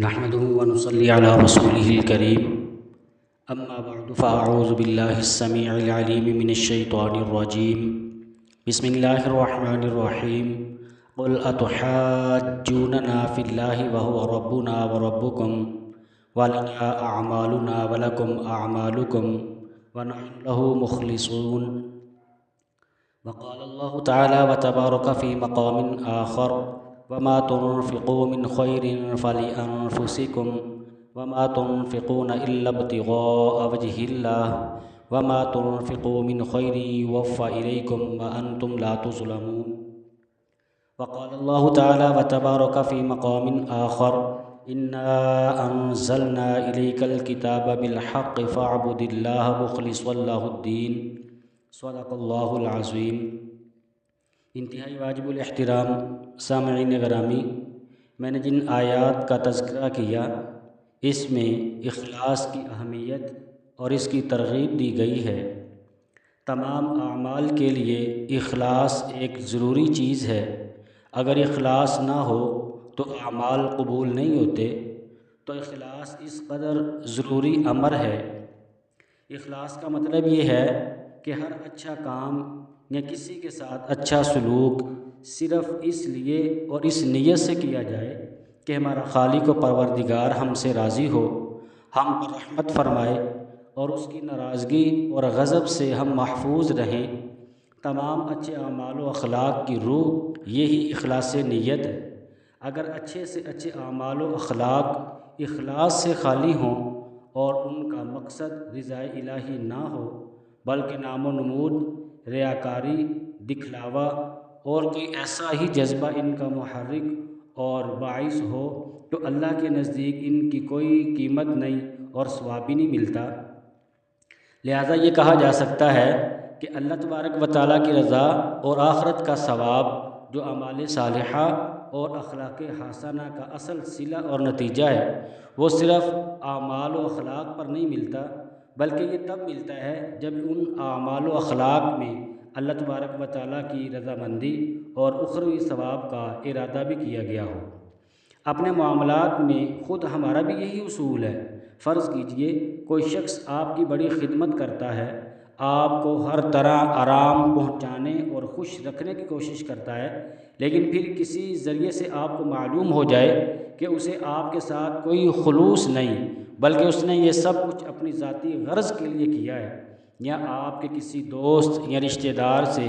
نحمده ونصلي على رسوله الكريم أما بعد فأعوذ بالله السميع العليم من الشيطان الرجيم بسم الله الرحمن الرحيم قل أتحاجوننا في الله وهو ربنا وربكم ولنا أعمالنا ولكم أعمالكم ونحن له مخلصون. وقال الله تعالى وتبارك في مقام آخر وما تنفقوا من خير فلأنفسكم وما تنفقون إلا ابتغاء وجه الله وما تنفقوا من خير يوفى إليكم وأنتم لا تظلمون. وقال الله تعالى وتبارك في مقام آخر إنا أنزلنا إليك الكتاب بالحق فاعبد الله مخلصا له الدين. صدق اللہ العظیم. انتہائی واجب الاحترام سامعین گرامی، میں نے جن آیات کا تذکرہ کیا اس میں اخلاص کی اہمیت اور اس کی ترغیب دی گئی ہے. تمام اعمال کے لیے اخلاص ایک ضروری چیز ہے. اگر اخلاص نہ ہو تو اعمال قبول نہیں ہوتے. تو اخلاص اس قدر ضروری امر ہے. اخلاص کا مطلب یہ ہے کہ ہر اچھا کام یا کسی کے ساتھ اچھا سلوک صرف اس لیے اور اس نیت سے کیا جائے کہ ہمارا خالق و پروردگار ہم سے راضی ہو، ہم پر رحمت فرمائے اور اس کی ناراضگی اور غضب سے ہم محفوظ رہیں. تمام اچھے اعمال و اخلاق کی روح یہی اخلاص نیت ہے. اگر اچھے سے اچھے اعمال و اخلاق اخلاص سے خالی ہوں اور ان کا مقصد رضائے الہی نہ ہو بلکہ نام و نمود، ریاکاری، دکھلاوا اور کوئی ایسا ہی جذبہ ان کا محرک اور باعث ہو تو اللہ کے نزدیک ان کی کوئی قیمت نہیں اور ثواب بھی نہیں ملتا. لہذا یہ کہا جا سکتا ہے کہ اللہ تبارک و تعالیٰ کی رضا اور آخرت کا ثواب جو اعمال صالحہ اور اخلاق حسنہ کا اصل صلہ اور نتیجہ ہے وہ صرف اعمال و اخلاق پر نہیں ملتا بلکہ یہ تب ملتا ہے جب ان اعمال و اخلاق میں اللہ تبارک و تعالیٰ کی رضامندی اور اخروی ثواب کا ارادہ بھی کیا گیا ہو. اپنے معاملات میں خود ہمارا بھی یہی اصول ہے. فرض کیجئے کوئی شخص آپ کی بڑی خدمت کرتا ہے، آپ کو ہر طرح آرام پہنچانے اور خوش رکھنے کی کوشش کرتا ہے، لیکن پھر کسی ذریعے سے آپ کو معلوم ہو جائے کہ اسے آپ کے ساتھ کوئی خلوص نہیں بلکہ اس نے یہ سب کچھ اپنی ذاتی غرض کے لیے کیا ہے، یا آپ کے کسی دوست یا رشتہ دار سے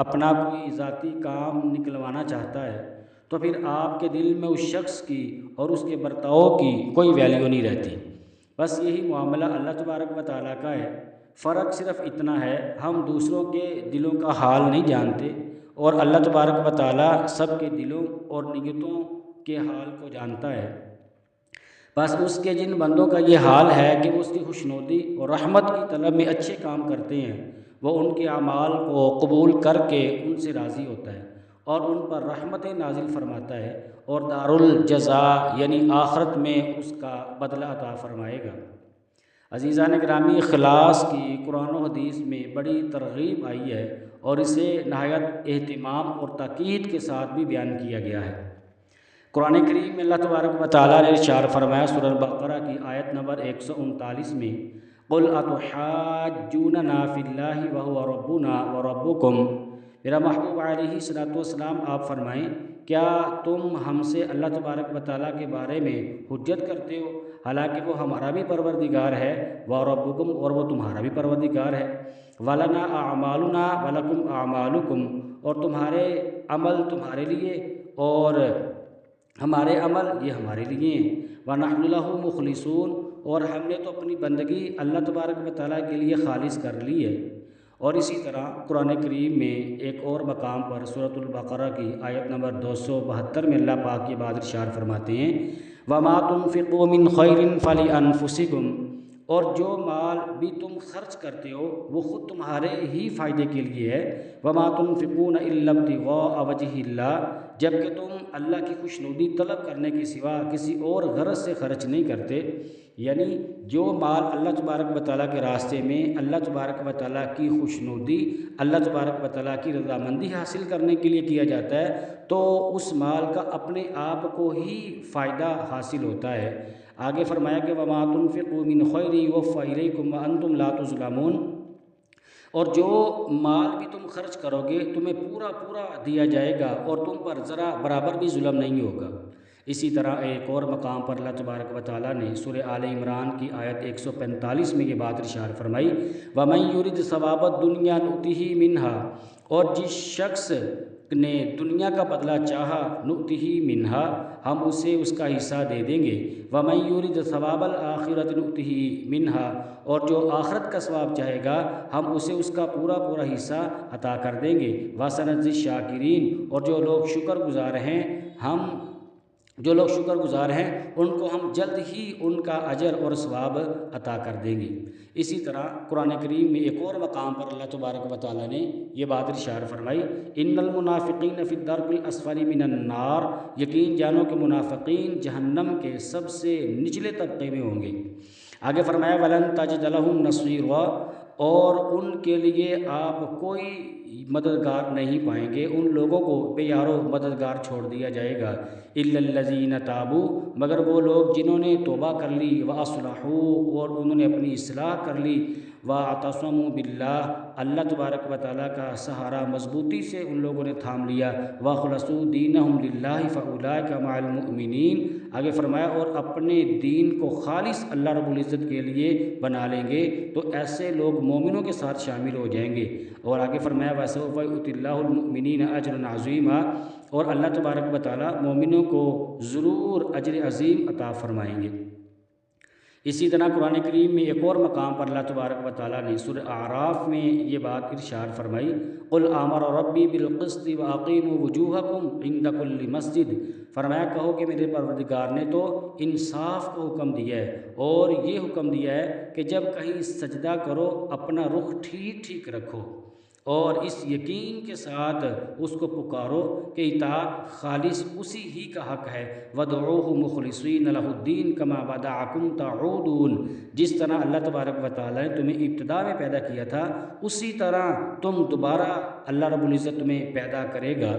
اپنا کوئی ذاتی کام نکلوانا چاہتا ہے، تو پھر آپ کے دل میں اس شخص کی اور اس کے برتاؤ کی کوئی ویلیو نہیں رہتی. بس یہی معاملہ اللہ تبارک و تعالیٰ کا ہے. فرق صرف اتنا ہے ہم دوسروں کے دلوں کا حال نہیں جانتے اور اللہ تبارک و تعالیٰ سب کے دلوں اور نیتوں کے حال کو جانتا ہے. بس اس کے جن بندوں کا یہ حال ہے کہ وہ اس کی خوشنودی اور رحمت کی طلب میں اچھے کام کرتے ہیں، وہ ان کے اعمال کو قبول کر کے ان سے راضی ہوتا ہے اور ان پر رحمت نازل فرماتا ہے اور دارالجزاء یعنی آخرت میں اس کا بدلہ عطا فرمائے گا. عزیزان گرامی، اخلاص کی قرآن و حدیث میں بڑی ترغیب آئی ہے اور اسے نہایت اہتمام اور تاکید کے ساتھ بھی بیان کیا گیا ہے. قرآن کریم میں اللہ تبارک و تعالیٰ نے ارشاد فرمایا سورہ البقرہ کی آیت نمبر 139 میں قُلْ أَتُحَاجُّونَنَا فِي اللَّهِ وَهُوَ رَبُّنَا وَرَبُّكُمْ. میرا محبوب علیہ الصلوۃ والسلام آپ فرمائیں، کیا تم ہم سے اللہ تبارک و تعالیٰ کے بارے میں حجت کرتے ہو حالانکہ وہ ہمارا بھی پروردگار ہے، وَرَبُّكُمْ اور وہ تمہارا بھی پروردگار ہے، وَلَنَا أَعْمَالُنَا وَلَكُمْ أَعْمَالُكُمْ اور تمہارے عمل تمہارے لیے اور ہمارے عمل یہ ہمارے لیے ہیں، وَنَحْنُ لَهُ مُخْلِصُونَ اور ہم نے تو اپنی بندگی اللہ تبارک و تعالیٰ کے لیے خالص کر لی ہے. اور اسی طرح قرآن کریم میں ایک اور مقام پر سورۃ البقرہ کی آیت نمبر 272 میں اللہ پاک یہ بات ارشاد فرماتے ہیں وَمَا تُنْفِقُوا مِنْ خَيْرٍ فَلِأَنفُسِكُمْ اور جو مال بھی تم خرچ کرتے ہو وہ خود تمہارے ہی فائدے کے لیے ہے. وَمَا تُنْفِقُونَ إِلَّا ابْتِغَاءَ وَجْهِ اللَّهِ جبکہ تم اللہ کی خوشنودی طلب کرنے کے سوا کسی اور غرض سے خرچ نہیں کرتے۔ یعنی جو مال اللہ تبارک و تعالیٰ کے راستے میں اللہ تبارک و تعالیٰ کی خوشنودی، اللہ تبارک و تعالیٰ کی رضامندی حاصل کرنے کے لیے کیا جاتا ہے تو اس مال کا اپنے آپ کو ہی فائدہ حاصل ہوتا ہے۔ آگے فرمایا کہ وَمَا تُنْفِقُوا مِنْ خَيْرٍ يُوَفَّ إِلَيْكُمْ وَأَنْتُمْ لَا تُظْلَمُونَ، اور جو مال بھی تم خرچ کرو گے تمہیں پورا پورا دیا جائے گا اور تم پر ذرا برابر بھی ظلم نہیں ہوگا۔ اسی طرح ایک اور مقام پر اللہ تبارک و تعالیٰ نے سورہ آل عمران کی آیت 145 میں یہ بات ارشاد فرمائی، وَمَن يُرِدْ ثَوَابَ الدُّنْيَا نُؤْتِهِ مِنْهَا، اور جس شخص نے دنیا کا بدلہ چاہا نُؤْتِهِ مِنْهَا، ہم اسے اس کا حصہ دے دیں گے، وَمَن يُرِدْ ثَوَابَ الْآخِرَةِ نُؤْتِهِ مِنْهَا، اور جو آخرت کا ثواب چاہے گا ہم اسے اس کا پورا پورا حصہ عطا کر دیں گے، وَسَنَجْزِي الشَّاكِرِينَ، اور جو لوگ شکر گزار ہیں ان کو ہم جلد ہی ان کا اجر اور ثواب عطا کر دیں گے۔ اسی طرح قرآن کریم میں ایک اور مقام پر اللہ تبارک و تعالیٰ نے یہ بات ارشاد فرمائی، ان المنافقین فی الدرک الاسفل من النار، یقین جانو کہ منافقین جہنم کے سب سے نچلے طبقے میں ہوں گے۔ آگے فرمایا وَلَن تَجِدَ لَهُمْ نَصِيرًا، اور ان کے لیے آپ کوئی مددگار نہیں پائیں گے، ان لوگوں کو بے یارو مددگار چھوڑ دیا جائے گا، إِلَّا الَّذِينَ تَابُوا، مگر وہ لوگ جنہوں نے توبہ کر لی، وَأَصْلَحُوا، اور انہوں نے اپنی اصلاح کر لی، وَاعْتَصَمُوا بِاللَّهِ، اللہ تبارک و تعالیٰ کا سہارا مضبوطی سے ان لوگوں نے تھام لیا، وَخْلَصُوا دِينَهُمْ لِلَّهِ فَأُولَٰئِكَ مَعَ الْمُؤْمِنِينَ، آگے فرمایا اور اپنے دین کو خالص اللہ رب العزت کے لیے بنا لیں گے تو ایسے لوگ مومنوں کے ساتھ شامل ہو جائیں گے۔ اور آگے فرمایا وَسَوْفَ يُؤْتِ اللَّهُ الْمُؤْمِنِينَ أَجْرًا عَظِيمًا، اور اللہ تبارک و تعالیٰ مومنوں کو ضرور اجر عظیم عطا فرمائیں گے۔ اسی طرح قرآن کریم میں ایک اور مقام پر اللہ تبارک و تعالیٰ نے سورہ اعراف میں یہ بات ارشاد فرمائی، قُلْ آمَرَ رَبِّي بِالْقِسْطِ وَأَقِیمُوا وُجُوهَکُمْ عِنْدَ كُلِّ مسجد، فرمایا کہو کہ میرے پروردگار نے تو انصاف کو حکم دیا ہے اور یہ حکم دیا ہے کہ جب کہیں سجدہ کرو اپنا رخ ٹھیک ٹھیک رکھو، اور اس یقین کے ساتھ اس کو پکارو کہ اطاعت خالص اسی ہی کا حق ہے، وَادْعُوهُ مُخْلِصِينَ لَهُ الدِّينَ كَمَا بَدَأَكُمْ تَعُودُونَ، جس طرح اللہ تبارک و تعالیٰ نے تمہیں ابتدا میں پیدا کیا تھا اسی طرح تم دوبارہ اللہ رب العزت تمہیں پیدا کرے گا۔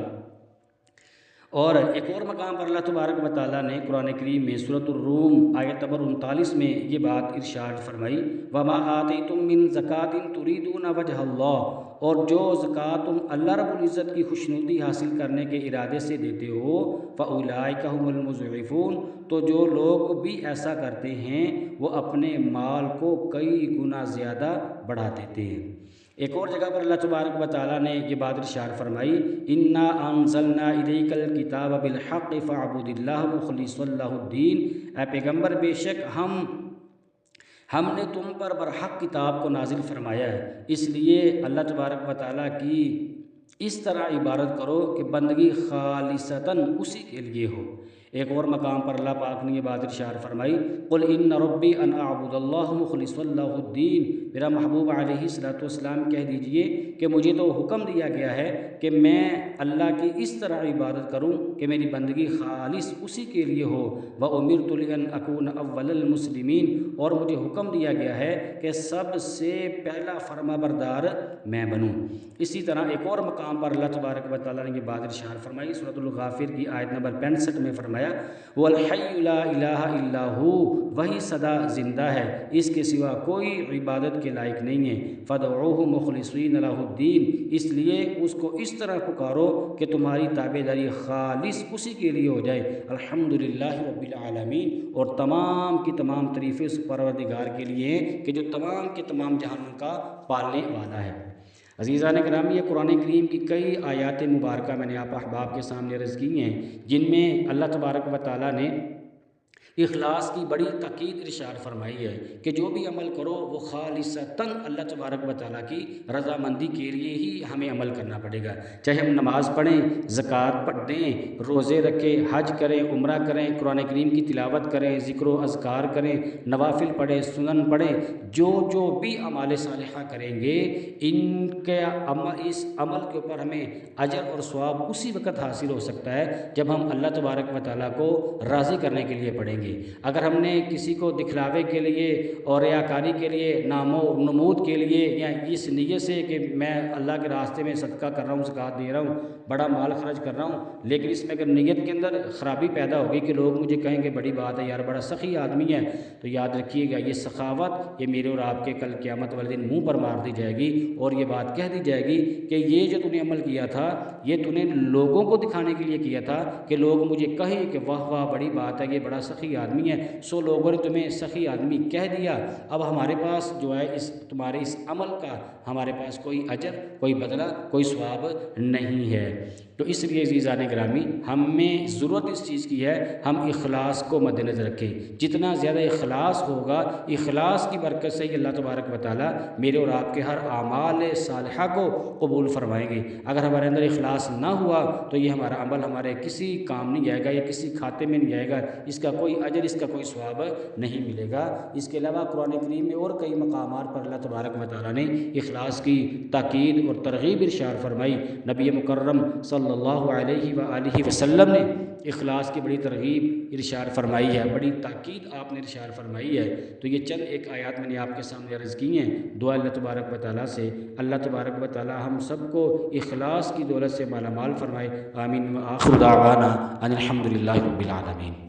اور ایک اور مقام پر اللہ تبارک و تعالیٰ نے قرآن کریم میں سورۃ الروم آیت نمبر 39 میں یہ بات ارشاد فرمائی، وَمَا آتَيْتُم مِّن زَكَاةٍ تُرِيدُونَ وَجْهَ اللَّهِ، اور جو زکوٰۃ تم اللہ رب العزت کی خوشنودی حاصل کرنے کے ارادے سے دیتے ہو، فَأُولَٰئِكَ هُمُ الْمُضْعِفُونَ، تو جو لوگ بھی ایسا کرتے ہیں وہ اپنے مال کو کئی گنا زیادہ بڑھا دیتے ہیں۔ ایک اور جگہ پر اللہ تبارک و تعالیٰ نے یہ بات ارشاد فرمائی، اِنَّا أَنزَلْنَا إِلَيْكَ الْكِتَابَ بِالْحَقِّ فَاعْبُدِ اللَّهَ مُخْلِصًا لَهُ الدِّينَ، اے پیغمبر بے شک ہم نے تم پر برحق کتاب کو نازل فرمایا ہے، اس لیے اللہ تبارک و تعالیٰ کی اس طرح عبادت کرو کہ بندگی خالصتاً اسی کے لیے ہو۔ ایک اور مقام پر اللہ پاک نے یہ بات ارشاد فرمائی، قُلْ إِنَّ رَبِّي أَنْ أَعْبُدَ اللَّهَ مُخْلِصًا لَهُ الدِّينَ، میرا محبوب علیہ السلام کہہ دیجئے کہ مجھے تو حکم دیا گیا ہے کہ میں اللہ کی اس طرح عبادت کروں کہ میری بندگی خالص اسی کے لیے ہو، وَأُمِرْتُ لِأَنْ أَكُونَ أَوَّلَ الْمُسْلِمِينَ، اور مجھے حکم دیا گیا ہے کہ سب سے پہلا فرما بردار میں بنوں۔ اسی طرح ایک اور مقام پر اللہ تبارک و تعالیٰ نے یہ بات ارشاد فرمائی، سورۃ الغافر کی آیت نمبر 65 میں فرمایا، وَالْحَيُّ لَا إِلَٰهَ إِلَّا هُوَ، وہی سدا زندہ ہے، اس کے سوا کوئی عبادت کے لائق نہیں ہے، فَادْعُوهُ مُخْلِصِينَ لَهُ الدِّينَ، اس لیے اس کو اس طرح پکارو کہ تمہاری تابعداری خالص اسی کے لیے ہو جائے، الحمدللہ رب العالمین، اور تمام کی تمام تعریفیں اس پروردگار کے لیے ہیں کہ جو تمام کے تمام جہانوں کا پالنے والا ہے۔ عزیزان گرامی، یہ قرآن کریم کی کئی آیات مبارکہ میں نے آپ احباب کے سامنے عرض کی ہیں جن میں اللہ تبارک و تعالیٰ نے اخلاص کی بڑی تاکید ارشاد فرمائی ہے کہ جو بھی عمل کرو وہ خالصتاً اللہ تبارک و تعالیٰ کی رضامندی کے لیے ہی ہمیں عمل کرنا پڑے گا، چاہے ہم نماز پڑھیں، زکوٰۃ دیں، روزے رکھیں، حج کریں، عمرہ کریں، قرآن کریم کی تلاوت کریں، ذکر و اذکار کریں، نوافل پڑھیں، سنن پڑھیں، جو بھی اعمال صالحہ کریں گے ان کے اس عمل کے اوپر ہمیں اجر اور ثواب اسی وقت حاصل ہو سکتا ہے جب ہم اللہ تبارک و تعالیٰ کو راضی کرنے کے لیے پڑھیں گے۔ اگر ہم نے کسی کو دکھلاوے کے لیے اور ریاکاری کے لیے، نام و نمود کے لیے، یا اس نیت سے کہ میں اللہ کے راستے میں صدقہ کر رہا ہوں، زکوٰۃ دے رہا ہوں، بڑا مال خرچ کر رہا ہوں، لیکن اس میں اگر نیت کے اندر خرابی پیدا ہوگی کہ لوگ مجھے کہیں گے بڑی بات ہے یار، بڑا سخی آدمی ہے، تو یاد رکھیے گا یہ سخاوت یہ میرے اور آپ کے کل قیامت والے دن منہ پر مار دی جائے گی، اور یہ بات کہہ دی جائے گی کہ یہ جو تو نے عمل کیا تھا یہ تو نے لوگوں کو دکھانے کے لیے کیا تھا کہ لوگ مجھے کہیں کہ واہ واہ بڑی بات ہے، یہ بڑا سخی آدمی ہے، سو لوگوں نے تمہیں سخی آدمی کہہ دیا، اب ہمارے پاس جو ہے تمہارے اس عمل کا ہمارے پاس کوئی اجر، کوئی بدلہ، کوئی ثواب نہیں ہے۔ تو اس لیے عزیزان گرامی ہمیں ضرورت اس چیز کی ہے ہم اخلاص کو مد نظر رکھیں، جتنا زیادہ اخلاص ہوگا اخلاص کی برکت سے ہی اللہ تبارک و تعالیٰ میرے اور آپ کے ہر اعمال صالحہ کو قبول فرمائیں گے۔ اگر ہمارے اندر اخلاص نہ ہوا تو یہ ہمارا عمل ہمارے کسی کام نہیں جائے گا، یا کسی کھاتے میں نہیں جائے گا، اس کا کوئی اجر، اس کا کوئی ثواب نہیں ملے گا۔ اس کے علاوہ قرآن کریم میں اور کئی مقامات پر اللہ تبارک و تعالیٰ نے اخلاص کی تاکید اور ترغیب ارشاد فرمائی۔ نبی مکرم صلی اللہ علیہ وآلہ وسلم نے اخلاص کی بڑی ترغیب ارشاد فرمائی ہے، بڑی تاکید آپ نے ارشاد فرمائی ہے۔ تو یہ چند ایک آیات میں نے آپ کے سامنے عرض کی ہیں۔ دعا اللہ تبارک و تعالیٰ سے اللہ تبارک و تعالیٰ ہم سب کو اخلاص کی دولت سے مالا مال فرمائے۔ آمین۔ وآخر دعوانا ان الحمد للہ رب العالمین۔